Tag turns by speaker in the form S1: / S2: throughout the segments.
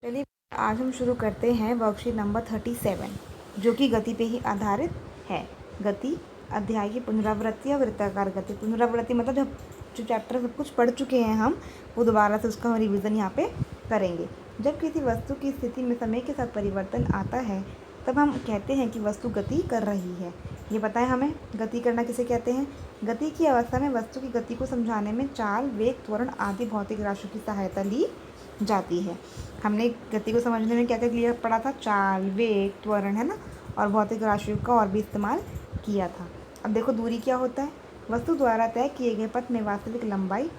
S1: चलिए आज हम शुरू करते हैं वर्कशीट नंबर 37 जो कि गति पे ही आधारित है। गति अध्याय की पुनरावृत्ति और वृत्ताकार गति। पुनरावृत्ति मतलब जो चैप्टर सब कुछ पढ़ चुके हैं हम, वो दोबारा से उसका हम रिवीजन यहाँ पे करेंगे। जब किसी वस्तु की स्थिति में समय के साथ परिवर्तन आता है तब हम कहते हैं कि वस्तु गति कर रही है। ये पता है हमें, गति करना किसे कहते हैं। गति की अवस्था में वस्तु की गति को समझाने में चाल, वेग, त्वरण आदि भौतिक राशियों की सहायता ली जाती है। हमने गति को समझने में क्या क्या क्लियर पढ़ा था, चाल, वेग, त्वरण, है ना, और भौतिक राशियों का और भी इस्तेमाल किया था। अब देखो दूरी क्या होता है। वस्तु द्वारा तय किए गए पथ में वास्तविक लंबाई,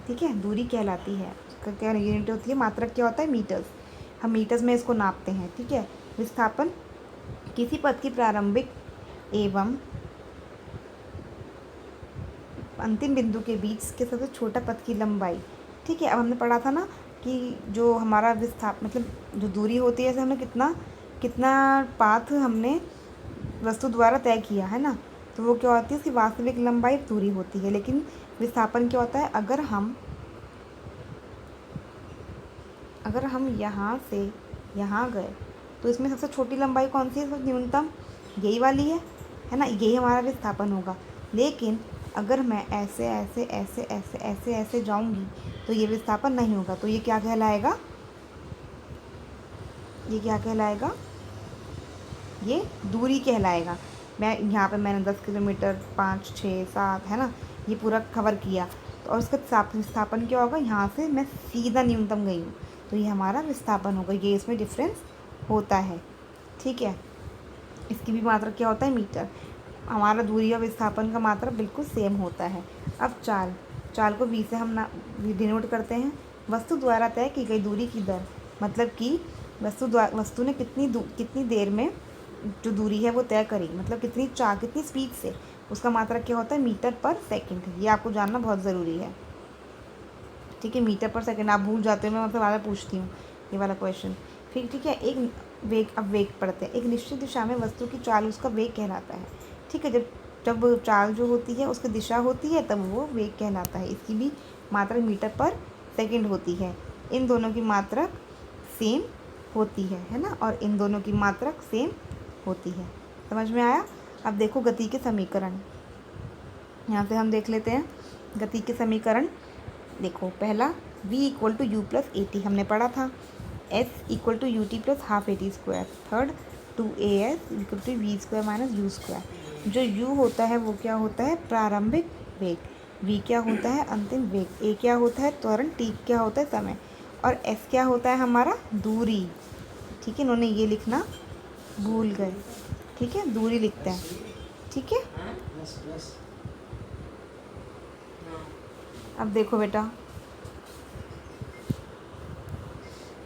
S1: ठीक है, दूरी कहलाती है। उसका क्या यूनिट होती है, मात्रक क्या होता है, मीटर्स। हम मीटर्स में इसको नापते हैं, ठीक है। विस्थापन किसी पथ की प्रारंभिक एवं अंतिम बिंदु के बीच के सबसे छोटा पथ की लंबाई, ठीक है। अब हमने पढ़ा था ना कि जो हमारा मतलब जो दूरी होती है, जैसे हमने कितना पाथ हमने वस्तु द्वारा तय किया है ना, तो वो क्या होती है, उसकी वास्तविक लंबाई दूरी होती है। लेकिन विस्थापन क्या होता है, अगर हम यहाँ से यहाँ गए तो इसमें सबसे छोटी लंबाई कौन सी है, सबसे न्यूनतम यही वाली है ना, यही हमारा विस्थापन होगा। लेकिन अगर मैं ऐसे ऐसे ऐसे ऐसे ऐसे ऐसे जाऊंगी तो ये विस्थापन नहीं होगा। तो ये क्या कहलाएगा, ये दूरी कहलाएगा। मैं यहाँ पे मैंने 10 किलोमीटर 5, 6, 7, है ना, ये पूरा कवर किया, तो और उसका विस्थापन क्या होगा, यहाँ से मैं सीधा न्यूनतम गई हूँ तो ये हमारा विस्थापन होगा। ये इसमें डिफरेंस होता है, ठीक है। इसकी भी मात्रा क्या होता है, मीटर। हमारा दूरी और विस्थापन का मात्रा बिल्कुल सेम होता है। अब चाल को v से हम डिनोट करते हैं। वस्तु द्वारा तय की गई दूरी की दर, मतलब कि वस्तु ने कितनी देर में जो दूरी है वो तय करी, मतलब कितनी स्पीड से, उसका मात्रक क्या होता है, मीटर पर सेकंड। ये आपको जानना बहुत ज़रूरी है, ठीक है। मीटर पर सेकंड आप भूल जाते हो, मैं मतलब वाला पूछती हूँ ये वाला क्वेश्चन, फिर ठीक है। अब वेग पढ़ते हैं। एक निश्चित दिशा में वस्तु की चाल उसका वेग कहलाता है, ठीक है। जब चाल जो होती है उसकी दिशा होती है तब वो वेग कहलाता है। इसकी भी मात्रक मीटर पर सेकंड होती है। इन दोनों की मात्रक सेम होती है ना, और इन दोनों की मात्रक सेम होती है। समझ में आया। अब देखो गति के समीकरण, यहाँ से हम देख लेते हैं गति के समीकरण। देखो पहला v = u + at हमने पढ़ा था। s = ut + ½ at²। Third 2as = v² - u²। जो u होता है वो क्या होता है, प्रारंभिक वेग। v क्या होता है, अंतिम वेग। a क्या होता है, त्वरण। t क्या होता है, समय। और s क्या होता है, हमारा दूरी, ठीक है। इन्होंने ये लिखना भूल गए, ठीक है, दूरी लिखते हैं, ठीक है। अब देखो बेटा,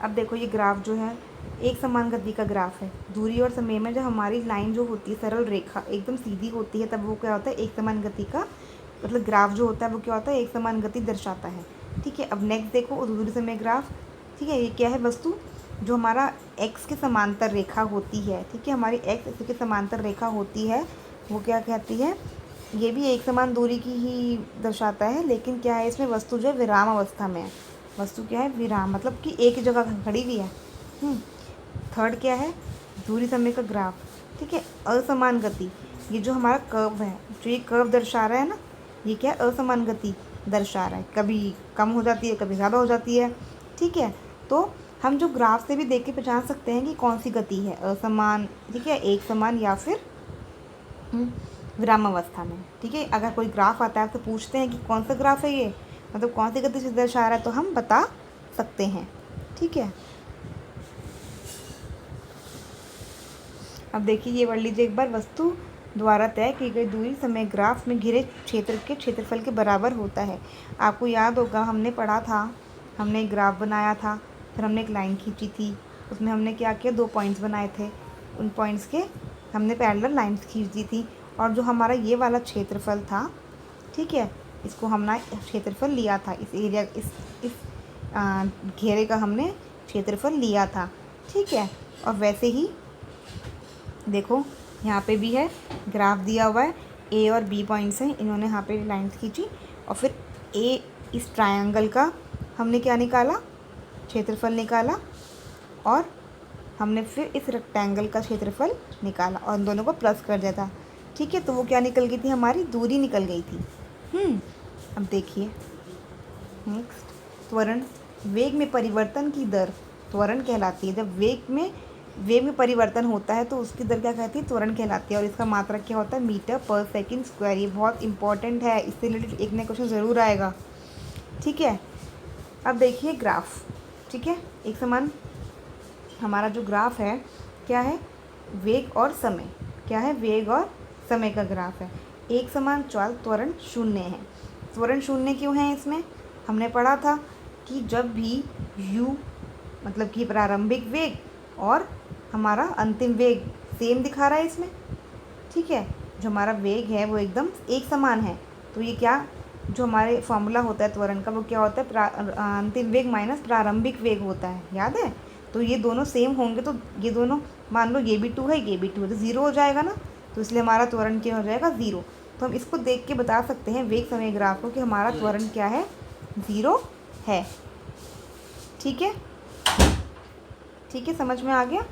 S1: अब देखो ये ग्राफ जो है एक समान गति का ग्राफ है। दूरी और समय में जब हमारी लाइन जो होती है, सरल रेखा एकदम सीधी होती है, तब वो क्या होता है, एक समान गति का मतलब ग्राफ जो होता है वो क्या होता है, एक समान गति दर्शाता है, ठीक है। अब नेक्स्ट देखो दूरी समय ग्राफ, ठीक है। ये क्या है, वस्तु जो हमारा एक्स के समांतर रेखा होती है, ठीक है, हमारी एक्स के समांतर रेखा होती है, वो क्या कहती है, ये भी एक समान दूरी की ही दर्शाता है। लेकिन क्या है, इसमें वस्तु जो है विराम अवस्था में है। वस्तु क्या है, विराम, मतलब कि एक ही जगह खड़ी हुई है। थर्ड क्या है, दूरी समय का ग्राफ, ठीक है। असमान गति, ये जो हमारा कर्व है, जो ये कर्व दर्शा रहा है ना, ये क्या है, असमान गति दर्शा रहा है। कभी कम हो जाती है, कभी ज़्यादा हो जाती है, ठीक है। तो हम जो ग्राफ से भी देख के पहचान सकते हैं कि कौन सी गति है, असमान, ठीक है, एक समान, या फिर विराम अवस्था में, ठीक है। अगर कोई ग्राफ आता है तो पूछते हैं कि कौन सा ग्राफ है ये, मतलब कौन सी गति से दर्शा रहा है, तो हम बता सकते हैं, ठीक है। अब देखिए ये पढ़ लीजिए एक बार। वस्तु द्वारा तय की गई दूरी समय ग्राफ में घिरे क्षेत्र के क्षेत्रफल के बराबर होता है। आपको याद होगा हमने पढ़ा था, हमने एक ग्राफ बनाया था, फिर हमने एक लाइन खींची थी, उसमें हमने क्या किया, 2 पॉइंट्स बनाए थे, उन पॉइंट्स के हमने पैरेलल लाइन्स खींच दी थी, और जो हमारा ये वाला क्षेत्रफल था, ठीक है, इसको हमने क्षेत्रफल लिया था, इस एरिया इस घेरे का हमने क्षेत्रफल लिया था, ठीक है। और वैसे ही देखो यहाँ पे भी है, ग्राफ दिया हुआ है, ए और बी पॉइंट्स हैं, इन्होंने यहाँ पे लाइंस खींची, और फिर ए इस ट्रायंगल का हमने क्या निकाला, क्षेत्रफल निकाला, और हमने फिर इस रेक्टेंगल का क्षेत्रफल निकाला और इन दोनों को प्लस कर दिया था। ठीक है, तो वो क्या निकल गई थी, हमारी दूरी निकल गई थी। अब देखिए नेक्स्ट, त्वरण। वेग में परिवर्तन की दर त्वरण कहलाती है। जब वेग में परिवर्तन होता है तो उसकी दर क्या कहती है, त्वरण कहलाती है। और इसका मात्रक क्या होता है, मीटर पर सेकंड स्क्वायर। ये बहुत इंपॉर्टेंट है, इससे रिलेटेड एक नया क्वेश्चन ज़रूर आएगा। ठीक है, अब देखिए ग्राफ। ठीक है, एक समान हमारा जो ग्राफ है क्या है, वेग और समय। क्या है, वेग और समय का ग्राफ है। एक समान चाल त्वरण शून्य है। त्वरण शून्य क्यों है इसमें, हमने पढ़ा था कि जब भी u मतलब कि प्रारंभिक वेग और हमारा अंतिम वेग सेम दिखा रहा है इसमें। ठीक है, जो हमारा वेग है वो एकदम एक समान है, तो ये क्या, जो हमारे फॉर्मूला होता है त्वरण का वो क्या होता है, अंतिम वेग माइनस प्रारंभिक वेग होता है, याद है। तो ये दोनों सेम होंगे तो ये दोनों, मान लो ये भी 2 है ये भी 2 है, तो ज़ीरो हो जाएगा ना, तो इसलिए हमारा त्वरण क्या हो जाएगा, ज़ीरो। तो हम इसको देख के बता सकते हैं वेग समय ग्राफ को कि हमारा त्वरण क्या है, ज़ीरो है। ठीक है, ठीक है, समझ में आ गया।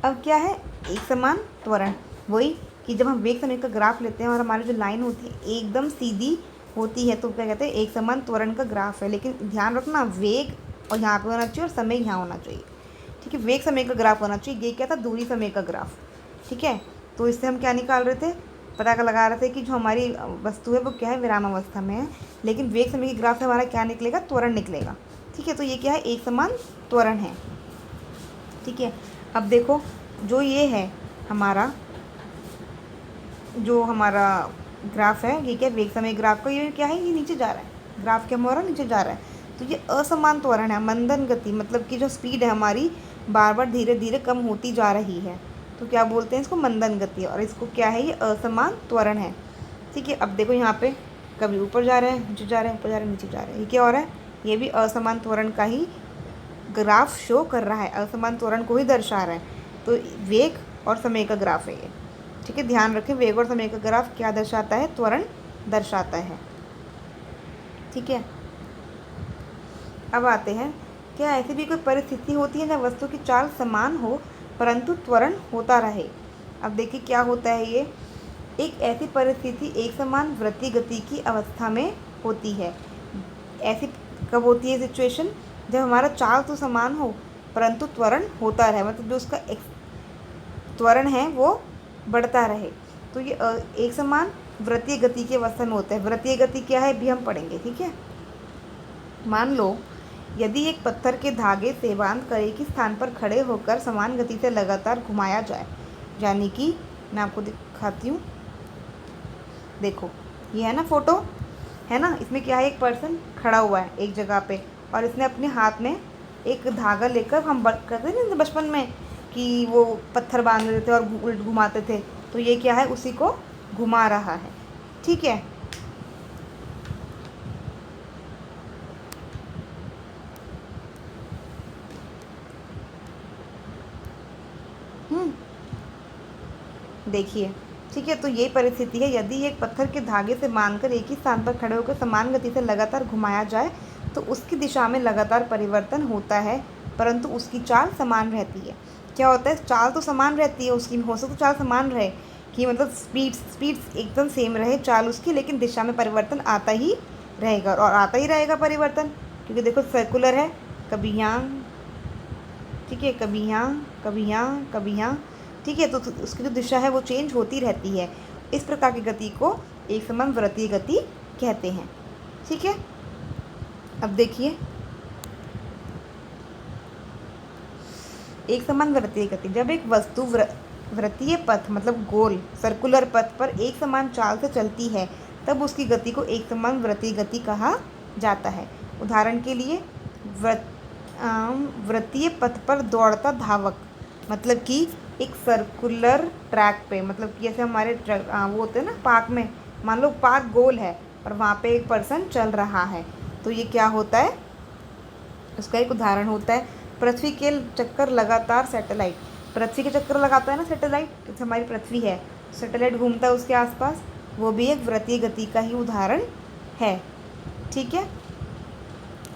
S1: अब क्या है, एक समान त्वरण, वही कि जब हम वेग समय का ग्राफ लेते हैं और हमारी जो लाइन होती है एकदम सीधी होती है तो क्या कहते हैं, एक समान त्वरण का ग्राफ है। लेकिन ध्यान रखना, वेग और यहाँ पे होना चाहिए और समय यहाँ होना चाहिए। ठीक है, वेग समय का ग्राफ होना चाहिए, ये क्या था, दूरी समय का ग्राफ। ठीक है, तो इससे हम क्या निकाल रहे थे, पता कर लगा रहे थे कि जो हमारी वस्तु है वो क्या है, विराम अवस्था में है। लेकिन वेग समय के ग्राफ से हमारा क्या निकलेगा, त्वरण निकलेगा। ठीक है, तो ये क्या है, एक समान त्वरण है। ठीक है, अब देखो जो ये है हमारा, जो हमारा ग्राफ है ये क्या, वेग समय ग्राफ का ये क्या है, ये नीचे जा रहा है, ग्राफ क्या हमारा नीचे जा रहा है। तो ये असमान त्वरण है, मंदन गति, मतलब कि जो स्पीड है हमारी बार बार धीरे धीरे कम होती जा रही है, तो क्या बोलते हैं इसको, मंदन गति। और इसको क्या है, ये असमान त्वरण है। ठीक है, अब देखो यहाँ पे कभी ऊपर जा रहे हैं, नीचे जा रहे हैं, ऊपर जा रहे हैं, नीचे जा रहे हैं, ये क्या हो रहा है, ये भी असमान त्वरण का ही ग्राफ शो कर रहा है, असमान त्वरण को ही दर्शा रहा है। तो वेग और समय का ग्राफ है ये। ठीक है, ध्यान रखें, वेग और समय का ग्राफ क्या दर्शाता है, त्वरण दर्शाता है। ठीक है, अब आते हैं, क्या ऐसी भी कोई परिस्थिति होती है जब वस्तु की चाल समान हो परंतु त्वरण होता रहे। अब देखिए क्या होता है ये, एक ऐसी परिस्थिति एक समान वृत्तीय गति की अवस्था में होती है। ऐसी कब होती है सिचुएशन, जब हमारा चाल तो समान हो परंतु त्वरण होता रहे, मतलब जो उसका त्वरण है वो बढ़ता रहे। तो ये एक समान वृत्तीय गति की अवस्था में होता है। वृत्तीय गति क्या है भी हम पढ़ेंगे। ठीक है, मान लो यदि एक पत्थर के धागे से बांध कर एक ही स्थान पर खड़े होकर समान गति से लगातार घुमाया जाए, यानी कि मैं आपको दिखाती हूँ, देखो ये है ना फोटो, है ना, इसमें क्या है, एक पर्सन खड़ा हुआ है एक जगह पे और इसने अपने हाथ में एक धागा लेकर, हम करते हैं ना बचपन में कि वो पत्थर बांध देते थे और उल्ट घुमाते थे, तो ये क्या है, उसी को घुमा रहा है। ठीक है, देखिए। ठीक है, तो ये परिस्थिति है, यदि एक पत्थर के धागे से बांधकर एक ही स्थान पर खड़े होकर समान गति से लगातार घुमाया जाए तो उसकी दिशा में लगातार परिवर्तन होता है परंतु उसकी चाल समान रहती है। क्या होता है, चाल तो समान रहती है उसकी, हो सकता तो चाल समान रहे कि मतलब स्पीड एकदम सेम रहे चाल उसकी, लेकिन दिशा में परिवर्तन आता ही रहेगा और आता ही रहेगा परिवर्तन, क्योंकि देखो सर्कुलर है, कभी यहाँ, ठीक है, कभी यहाँ, कभी यहाँ, कभी यहाँ। ठीक है, तो उसकी जो दिशा है वो चेंज होती रहती है। इस प्रकार की गति को एक समान वृत्तीय गति कहते हैं। ठीक है, अब देखिए, एक समान वृत्तीय गति, जब एक वस्तु वृत्तीय पथ मतलब गोल सर्कुलर पथ पर एक समान चाल से चलती है तब उसकी गति को एक समान वृत्तीय गति कहा जाता है। उदाहरण के लिए वृत्तीय पथ पर दौड़ता धावक, मतलब कि एक सर्कुलर ट्रैक पे, मतलब कि जैसे हमारे वो होते हैं ना पार्क में, मान लो पार्क गोल है और वहाँ पे एक पर्सन चल रहा है, तो ये क्या होता है, उसका एक उदाहरण होता है पृथ्वी के चक्कर लगातार सैटेलाइट। पृथ्वी के चक्कर लगाता है ना सैटेलाइट, जैसे हमारी पृथ्वी है, सैटेलाइट घूमता है उसके आसपास, वो भी एक वृत्तीय गति का ही उदाहरण है। ठीक है,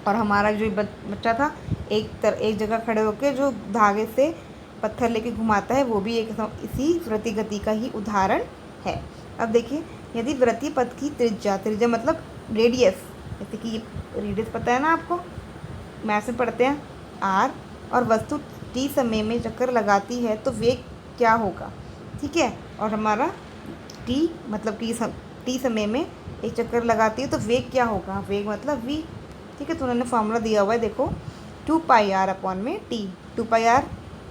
S1: और हमारा जो बच्चा था एक जगह खड़े होकर जो धागे से पत्थर लेके घुमाता है, वो भी एक इसी वृत्तीय गति का ही उदाहरण है। अब देखिए, यदि वृत्तीय पथ की त्रिज्या मतलब रेडियस, जैसे कि रेडियस पता है ना आपको, मैथ्स में पढ़ते हैं, r, और वस्तु t समय में चक्कर लगाती है तो वेग क्या होगा। ठीक है, और हमारा t मतलब t समय में एक चक्कर लगाती है तो वेग क्या होगा, वेग मतलब v। ठीक है, तो उन्होंने फॉर्मूला दिया हुआ है, देखो 2πr/t, 2πr।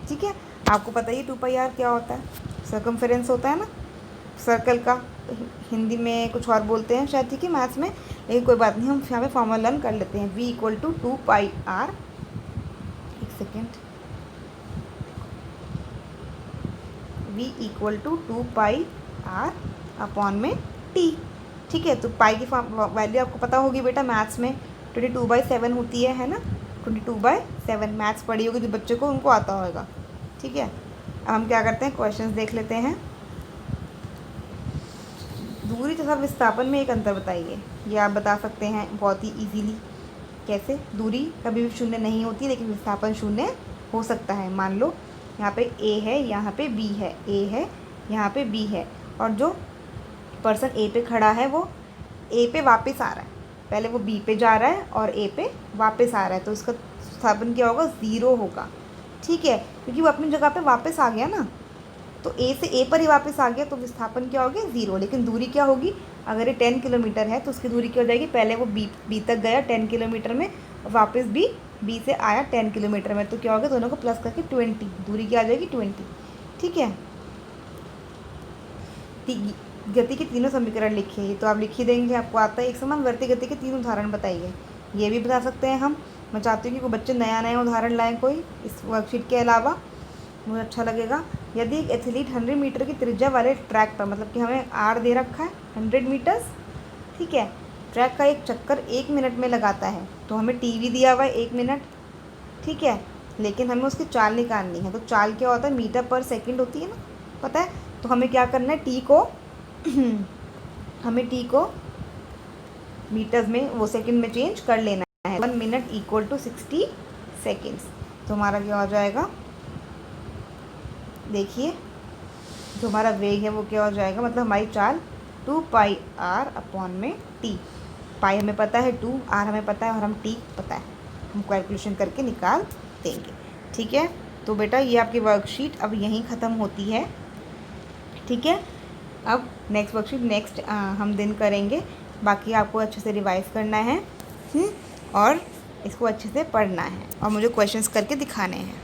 S1: ठीक है, आपको पता ही 2πr क्या होता है, सर्कमफेरेंस होता है ना सर्कल का, हिंदी में कुछ और बोलते हैं शायद, ठीक है, मैथ्स में, लेकिन कोई बात नहीं, हम यहाँ पे फॉर्मूला लर्न कर लेते हैं। v = 2πr, एक सेकेंड, v = 2πr/t। ठीक है, तो पाई की वैल्यू आपको पता होगी बेटा, मैथ्स में 22/7 होती है ना, 22/7 मैथ्स पढ़ी होगी जो बच्चों को, उनको आता होगा। ठीक है, अब हम क्या करते हैं, क्वेश्चंस देख लेते हैं। दूरी तथा विस्थापन में एक अंतर बताइए। ये आप बता सकते हैं बहुत ही इजीली। कैसे, दूरी कभी भी शून्य नहीं होती, लेकिन विस्थापन शून्य हो सकता है। मान लो यहाँ पे a है, यहाँ पे b है, a है, यहाँ पे b है, और जो पर्सन a पे खड़ा है वो a पे वापस आ रहा है, पहले वो b पे जा रहा है और a पे वापस आ रहा है, तो इसका विस्थापन क्या होगा, 0 होगा। ठीक है, क्योंकि वो अपनी जगह पे वापस आ गया ना, तो a से a पर ही वापस आ गया, तो विस्थापन क्या हो गया, 0। लेकिन दूरी क्या होगी, अगर ये 10 किलोमीटर है तो उसकी दूरी क्या हो जाएगी, पहले वो b तक गया 10 किलोमीटर में, और वापस b से आया 10 किलोमीटर में, तो क्या होगा, दोनों को प्लस करके 20, दूरी क्या आ जाएगी, 20। ठीक है, गति के तीनों समीकरण लिखिए, तो आप लिख ही देंगे, आपको आता है। एक समान वृत्तीय गति के 3 उदाहरण बताइए, ये भी बता सकते हैं हम। मैं चाहती हूँ कि कोई बच्चे नया उदाहरण लाएँ कोई इस वर्कशीट के अलावा, मुझे अच्छा लगेगा। यदि एक एथलीट 100 मीटर की त्रिज्या वाले ट्रैक पर, मतलब कि हमें आर दे रखा है 100 मीटर्स, ठीक है, ट्रैक का एक चक्कर 1 मिनट में लगाता है, तो हमें टी दिया हुआ है 1 मिनट। ठीक है, लेकिन हमें उसकी चाल निकालनी है, तो चाल क्या होता है, मीटर पर सेकंड होती है ना, पता है। तो हमें क्या करना है, हमें टी को मीटर्स में, वो सेकंड में चेंज कर लेना है। 1 मिनट = 60 सेकेंड्स। तो हमारा क्या हो जाएगा, देखिए, जो हमारा वेग है वो क्या हो जाएगा, मतलब हमारी चाल 2πr/t। पाई हमें पता है, 2, r हमें पता है, और हम t पता है, हम कैलकुलेशन करके निकाल देंगे। ठीक है, तो बेटा ये आपकी वर्कशीट अब यहीं ख़त्म होती है। ठीक है, अब नेक्स्ट वर्कशीट हम दिन करेंगे। बाकी आपको अच्छे से रिवाइज़ करना है और इसको अच्छे से पढ़ना है, और मुझे क्वेश्चंस करके दिखाने हैं।